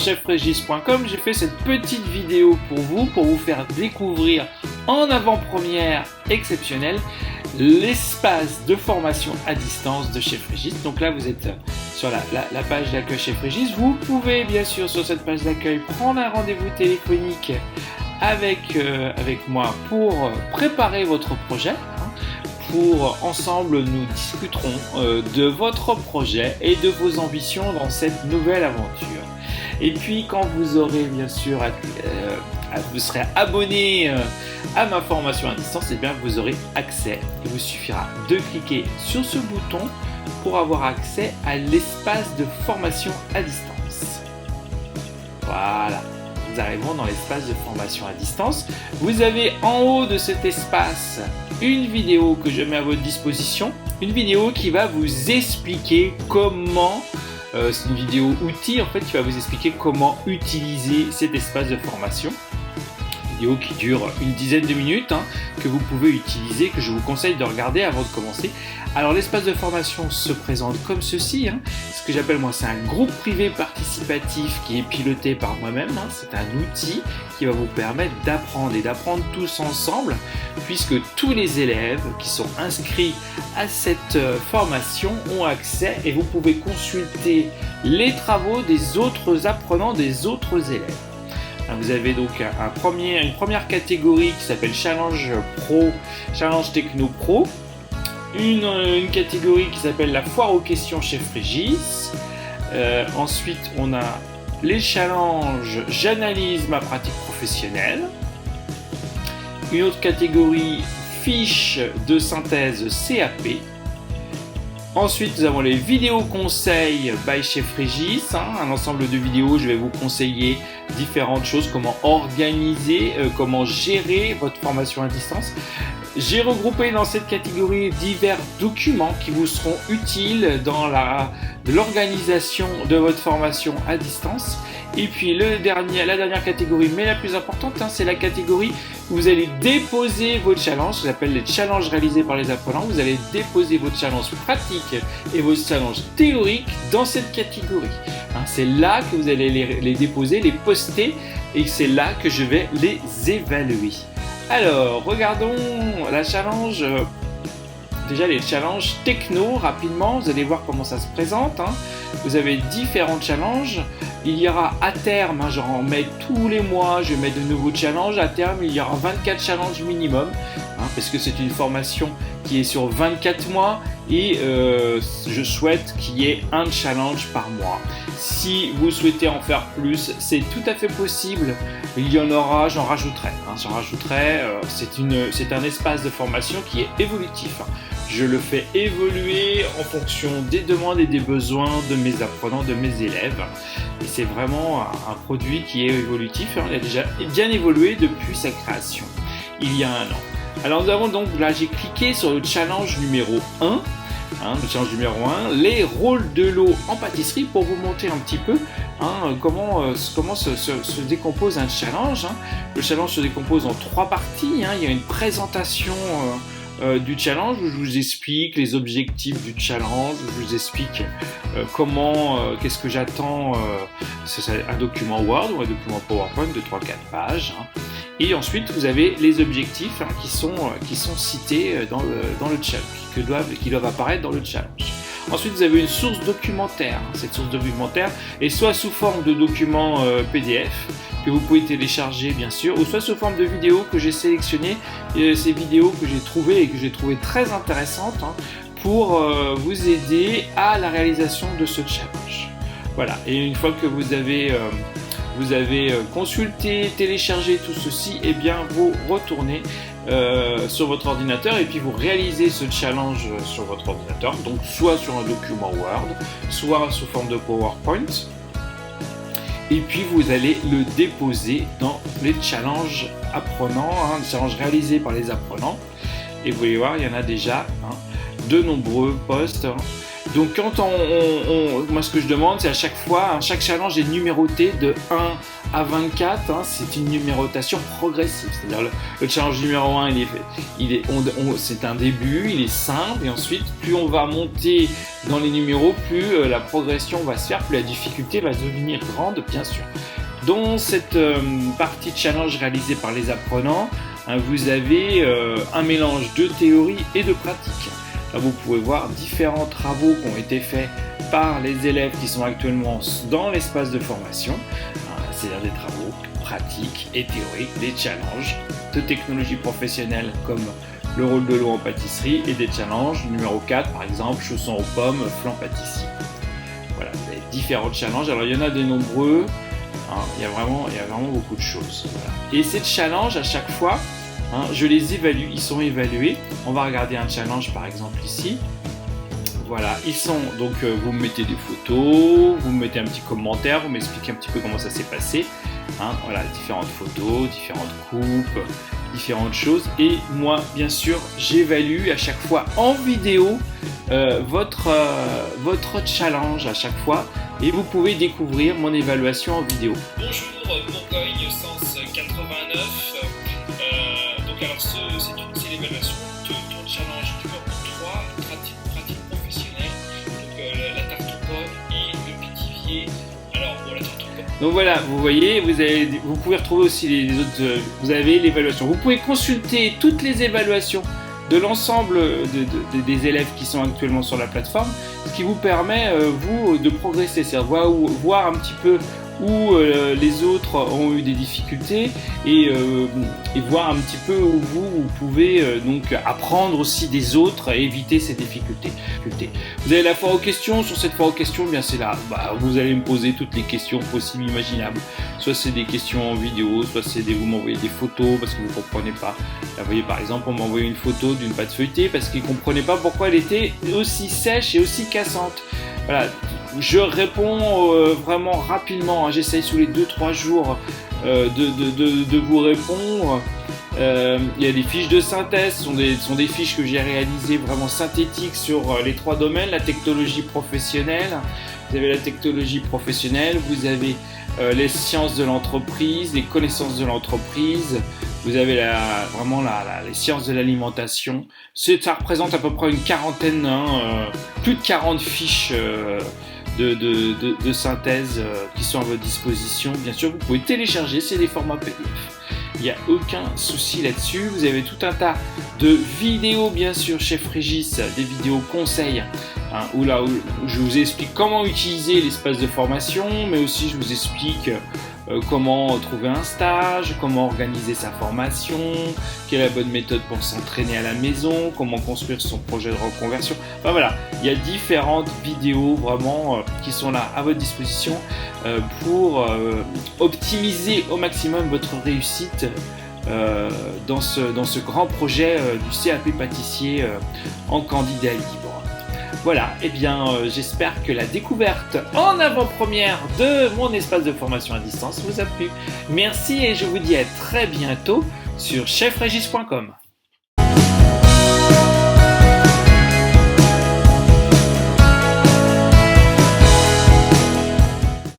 chefrégis.com, j'ai fait cette petite vidéo pour vous faire découvrir en avant-première exceptionnelle l'espace de formation à distance de Chef Régis. Donc là, vous êtes sur la page d'accueil Chef Régis. Vous pouvez bien sûr sur cette page d'accueil prendre un rendez-vous téléphonique avec moi pour préparer votre projet. Ensemble, nous discuterons de votre projet et de vos ambitions dans cette nouvelle aventure. Et puis, quand vous aurez bien sûr, vous serez abonné à ma formation à distance, et bien vous aurez accès. Il vous suffira de cliquer sur ce bouton pour avoir accès à l'espace de formation à distance. Voilà. Nous arrivons dans l'espace de formation à distance. Vous avez en haut de cet espace une vidéo que je mets à votre disposition, une vidéo qui va vous expliquer comment, c'est une vidéo outil en fait qui va vous expliquer comment utiliser cet espace de formation. Vidéo qui dure une dizaine de minutes, que vous pouvez utiliser, que je vous conseille de regarder avant de commencer. Alors l'espace de formation se présente comme ceci, ce que j'appelle moi, c'est un groupe privé participatif qui est piloté par moi-même. C'est un outil qui va vous permettre d'apprendre et d'apprendre tous ensemble, puisque tous les élèves qui sont inscrits à cette formation ont accès et vous pouvez consulter les travaux des autres apprenants, des autres élèves. Vous avez donc une première catégorie qui s'appelle Challenge Pro, Challenge Techno Pro, une catégorie qui s'appelle la foire aux questions Chef Régis. Ensuite, on a les challenges J'analyse ma pratique professionnelle. Une autre catégorie fiche de synthèse CAP. Ensuite, nous avons les vidéos conseils by Chef Régis, un ensemble de vidéos. Je vais vous conseiller différentes choses, comment organiser, comment gérer votre formation à distance. J'ai regroupé dans cette catégorie divers documents qui vous seront utiles dans l'organisation de votre formation à distance. Et puis la dernière catégorie, mais la plus importante, c'est la catégorie où vous allez déposer vos challenges, que j'appelle les challenges réalisés par les apprenants. Vous allez déposer vos challenges pratiques et vos challenges théoriques dans cette catégorie. C'est là que vous allez les déposer, les poster, et c'est là que je vais les évaluer. Alors, regardons la challenge. Déjà les challenges techno rapidement, vous allez voir comment ça se présente. Vous avez différents challenges. Il y aura à terme, j'en mets tous les mois, je mets de nouveaux challenges. À terme, il y aura 24 challenges minimum, parce que c'est une formation qui est sur 24 mois et je souhaite qu'il y ait un challenge par mois. Si vous souhaitez en faire plus, c'est tout à fait possible. Il y en aura, j'en rajouterai. C'est un espace de formation qui est évolutif. Je le fais évoluer en fonction des demandes et des besoins de mes apprenants, de mes élèves. Et c'est vraiment un produit qui est évolutif. Il a déjà bien évolué depuis sa création, il y a un an. Alors nous avons donc, là j'ai cliqué sur le challenge numéro 1. Le challenge numéro 1, les rôles de l'eau en pâtisserie, pour vous montrer un petit peu comment se décompose un challenge. Le challenge se décompose en 3 parties. Il y a une présentation du challenge où je vous explique les objectifs du challenge, je vous explique qu'est-ce que j'attends, c'est un document Word ou un document PowerPoint de 3-4 pages. Et ensuite vous avez les objectifs qui sont cités dans le challenge, qui doivent apparaître dans le challenge. Ensuite vous avez une source documentaire. Cette source documentaire est soit sous forme de document PDF que vous pouvez télécharger bien sûr, ou soit sous forme de vidéos que j'ai sélectionnées, ces vidéos que j'ai trouvées et que j'ai trouvées très intéressantes pour vous aider à la réalisation de ce challenge. Voilà, et une fois que vous avez consulté, téléchargé tout ceci, et bien vous retournez sur votre ordinateur et puis vous réalisez ce challenge sur votre ordinateur, donc soit sur un document Word, soit sous forme de PowerPoint. Et puis vous allez le déposer dans les challenges apprenants, les challenges réalisés par les apprenants. Et vous allez voir, il y en a déjà de nombreux posts. Donc quand moi ce que je demande, c'est à chaque fois, chaque challenge est numéroté de 1 à 24, hein, c'est une numérotation progressive. C'est-à-dire le challenge numéro 1, c'est un début, il est simple, et ensuite, plus on va monter dans les numéros, plus la progression va se faire, plus la difficulté va devenir grande, bien sûr. Dans cette partie de challenge réalisée par les apprenants, hein, vous avez un mélange de théorie et de pratique. Là, vous pouvez voir différents travaux qui ont été faits par les élèves qui sont actuellement dans l'espace de formation, c'est-à-dire des travaux pratiques et théoriques, des challenges de technologie professionnelle comme le rôle de l'eau en pâtisserie et des challenges numéro 4 par exemple, chaussons aux pommes, flan pâtissier. Voilà, vous avez différents challenges, alors il y en a de nombreux, hein, il y a vraiment beaucoup de choses. Voilà. Et ces challenges à chaque fois, hein, je les évalue, ils sont évalués. On va regarder un challenge par exemple ici. Voilà, ils sont, donc vous me mettez des photos, vous me mettez un petit commentaire, vous m'expliquez un petit peu comment ça s'est passé. Hein, voilà, différentes photos, différentes coupes, différentes choses. Et moi, bien sûr, j'évalue à chaque fois en vidéo votre challenge à chaque fois. Et vous pouvez découvrir mon évaluation en vidéo. Bonjour, Bourgogne Sens 89. Donc alors c'est l'évaluation de ton challenge numéro 3, pratique professionnelle. Donc la tarte aux pommes et le pétivier. Alors pour la tarte aux pommes. Donc voilà, vous voyez, vous pouvez retrouver aussi les autres, vous avez l'évaluation. Vous pouvez consulter toutes les évaluations de l'ensemble des élèves qui sont actuellement sur la plateforme, ce qui vous permet, vous, de progresser, c'est-à-dire voir un petit peu où les autres ont eu des difficultés et voir un petit peu où vous pouvez donc apprendre aussi des autres et éviter ces difficultés. Vous avez la foire aux questions. Sur cette foire aux questions, bien c'est là, vous allez me poser toutes les questions possibles, imaginables. Soit c'est des questions en vidéo, soit c'est vous m'envoyez des photos parce que vous ne comprenez pas. Là, vous voyez par exemple, on m'a envoyé une photo d'une pâte feuilletée parce qu'il ne comprenait pas pourquoi elle était aussi sèche et aussi cassante. Voilà. Je réponds vraiment rapidement, hein. J'essaye sous les 2-3 jours de vous répondre. Il y a des fiches de synthèse, ce sont des fiches que j'ai réalisées vraiment synthétiques sur les 3 domaines, la technologie professionnelle. Vous avez la technologie professionnelle, vous avez les sciences de l'entreprise, les connaissances de l'entreprise, vous avez les sciences de l'alimentation. Ça représente à peu près une quarantaine, plus de 40 fiches de synthèse qui sont à votre disposition. Bien sûr, vous pouvez télécharger, c'est des formats PDF. Il n'y a aucun souci là-dessus. Vous avez tout un tas de vidéos, bien sûr, Chef Régis, des vidéos conseils, hein, où je vous explique comment utiliser l'espace de formation, mais aussi je vous explique comment trouver un stage, comment organiser sa formation, quelle est la bonne méthode pour s'entraîner à la maison, comment construire son projet de reconversion. Enfin voilà, il y a différentes vidéos vraiment qui sont là à votre disposition pour optimiser au maximum votre réussite dans ce grand projet du CAP pâtissier en candidat libre. Voilà, et bien j'espère que la découverte en avant-première de mon espace de formation à distance vous a plu. Merci et je vous dis à très bientôt sur chefregis.com.